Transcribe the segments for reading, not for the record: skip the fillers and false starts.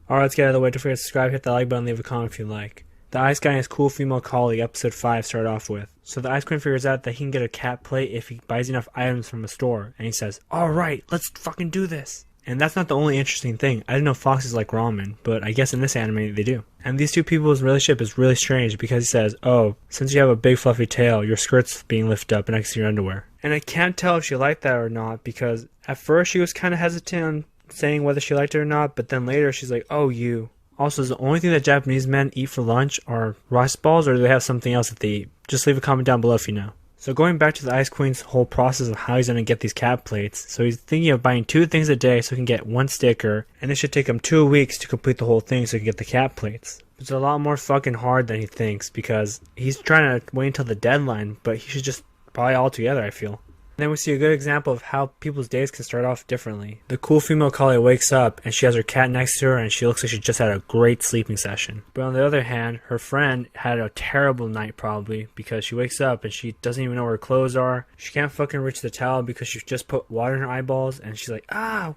Alright, let's get out of the way. Don't forget to subscribe, hit that like button, leave a comment if you like. The Ice Guy and his cool female colleague, episode 5, start off with. So the Ice Queen figures out that he can get a cat plate if he buys enough items from a store, and he says, alright, let's fucking do this. And that's not the only interesting thing. I didn't know foxes like ramen, but I guess in this anime they do. And these two people's relationship is really strange because he says, oh, since you have a big fluffy tail, your skirt's being lifted up next to your underwear. And I can't tell if she liked that or not because at first she was kind of hesitant on saying whether she liked it or not, but then later she's like, oh, you. Also, is the only thing that Japanese men eat for lunch are rice balls, or do they have something else that they eat? Just leave a comment down below if you know. So going back to the Ice Queen's whole process of how he's going to get these cat plates, so he's thinking of buying 2 things a day so he can get 1 sticker, and it should take him 2 weeks to complete the whole thing so he can get the cat plates. It's a lot more fucking hard than he thinks because he's trying to wait until the deadline, but he should just buy all together, I feel. Then we see a good example of how people's days can start off differently. The cool female collie wakes up and she has her cat next to her and she looks like she just had a great sleeping session. But on the other hand, her friend had a terrible night probably because she wakes up and she doesn't even know where her clothes are. She can't fucking reach the towel because she just put water in her eyeballs and she's like,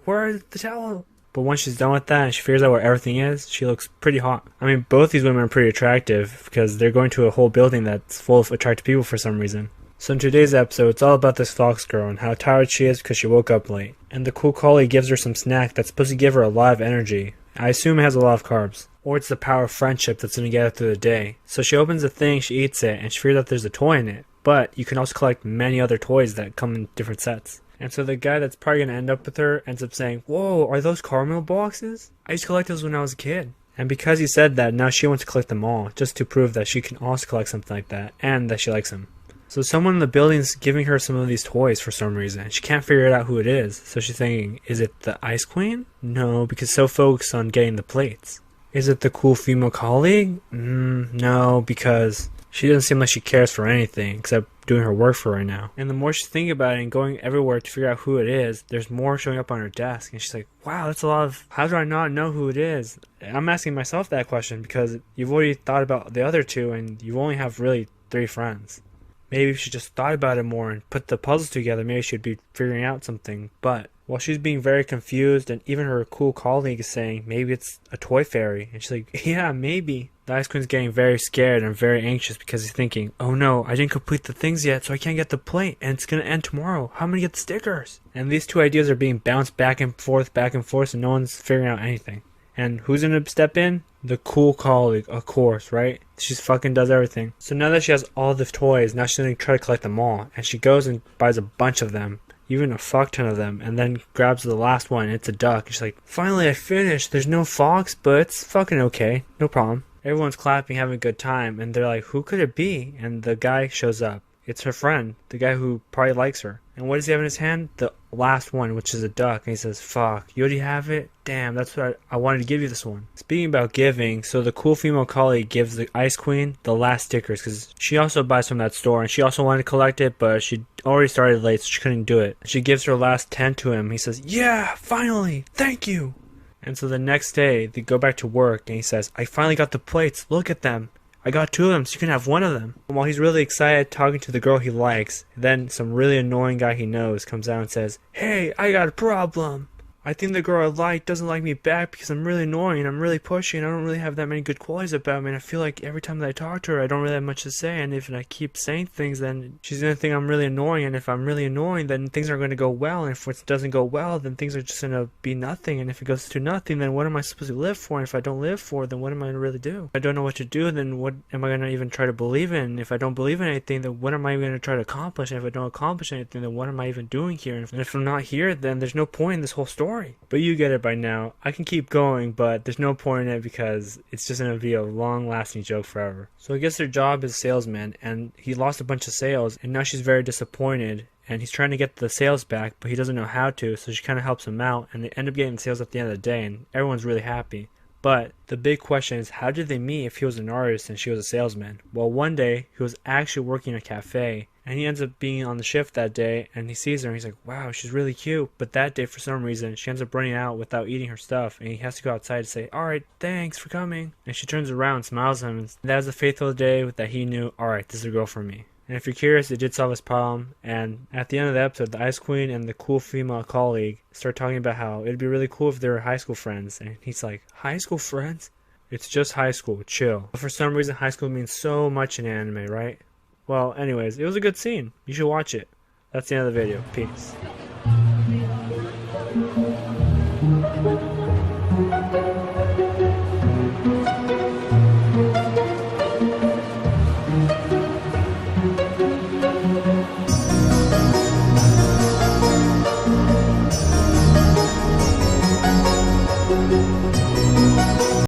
where's the towel? But once she's done with that and she figures out where everything is, she looks pretty hot. I mean, both these women are pretty attractive because they're going to a whole building that's full of attractive people for some reason. So in today's episode, it's all about this fox girl and how tired she is because she woke up late. And the cool collie gives her some snack that's supposed to give her a lot of energy. I assume it has a lot of carbs. Or it's the power of friendship that's going to get her through the day. So she opens the thing, she eats it, and she figures out there's a toy in it. But you can also collect many other toys that come in different sets. And so the guy that's probably going to end up with her ends up saying, whoa, are those caramel boxes? I used to collect those when I was a kid. And because he said that, now she wants to collect them all, just to prove that she can also collect something like that, and that she likes him. So someone in the building's giving her some of these toys for some reason. She can't figure it out who it is. So she's thinking, is it the Ice Queen? No, because so focused on getting the plates. Is it the cool female colleague? No, because she doesn't seem like she cares for anything except doing her work for right now. And the more she's thinking about it and going everywhere to figure out who it is, there's more showing up on her desk. And she's like, wow, that's a lot of... How do I not know who it is? And I'm asking myself that question because you've already thought about the other 2 and you only have really 3 friends. Maybe if she just thought about it more and put the puzzles together, maybe she'd be figuring out something. But while she's being very confused and even her cool colleague is saying, maybe it's a toy fairy. And she's like, yeah, maybe. The Ice Queen's getting very scared and very anxious because he's thinking, oh no, I didn't complete the things yet, so I can't get the plate. And it's going to end tomorrow. How am I going to get the stickers? And these 2 ideas are being bounced back and forth, and no one's figuring out anything. And who's going to step in? The cool colleague, of course, right? She fucking does everything. So now that she has all the toys, now she's going to try to collect them all. And she goes and buys a bunch of them, even a fuck ton of them, and then grabs the last one, and it's a duck. And she's like, finally I finished. There's no fox, but it's fucking okay. No problem. Everyone's clapping, having a good time, and they're like, who could it be? And the guy shows up. It's her friend, the guy who probably likes her. And what does he have in his hand? The last one, which is a duck. And he says, fuck, you already have it? Damn, that's what I wanted to give you this one. Speaking about giving, so the cool female colleague gives the Ice Queen the last stickers because she also buys from that store and she also wanted to collect it, but she already started late so she couldn't do it. She gives her last 10 to him. He says, yeah, finally, thank you. And so the next day, they go back to work and he says, I finally got the plates, look at them. I got 2 of them, so you can have 1 of them. And while he's really excited talking to the girl he likes, then some really annoying guy he knows comes out and says, hey, I got a problem. I think the girl I like doesn't like me back because I'm really annoying and I'm really pushy and I don't really have that many good qualities about me, and I feel like every time that I talk to her I don't really have much to say, and if I keep saying things then she's going to think I'm really annoying, and if I'm really annoying then things aren't going to go well, and if it doesn't go well then things are just going to be nothing, and if it goes to nothing then what am I supposed to live for, and if I don't live for then what am I going to really do? If I don't know what to do then what am I going to even try to believe in? If I don't believe in anything then what am I going to try to accomplish, and if I don't accomplish anything then what am I even doing here, and if I'm not here then there's no point in this whole story. But you get it by now. I can keep going, but there's no point in it because it's just going to be a long-lasting joke forever. So I guess their job is salesman, and he lost a bunch of sales, and now she's very disappointed, and he's trying to get the sales back, but he doesn't know how to, so she kind of helps him out, and they end up getting the sales at the end of the day, and everyone's really happy. But the big question is, how did they meet if he was an artist and she was a salesman? Well, one day, he was actually working in a cafe, and he ends up being on the shift that day, and he sees her, and he's like, wow, she's really cute. But that day, for some reason, she ends up running out without eating her stuff, and he has to go outside to say, alright, thanks for coming. And she turns around, smiles at him, and that was the faithful day that he knew, alright, this is a girl for me. And if you're curious, it did solve his problem. And at the end of the episode, the Ice Queen and the cool female colleague start talking about how it'd be really cool if they were high school friends. And he's like, high school friends? It's just high school, chill. But for some reason, high school means so much in anime, right? Well, anyways, it was a good scene. You should watch it. That's the end of the video. Peace.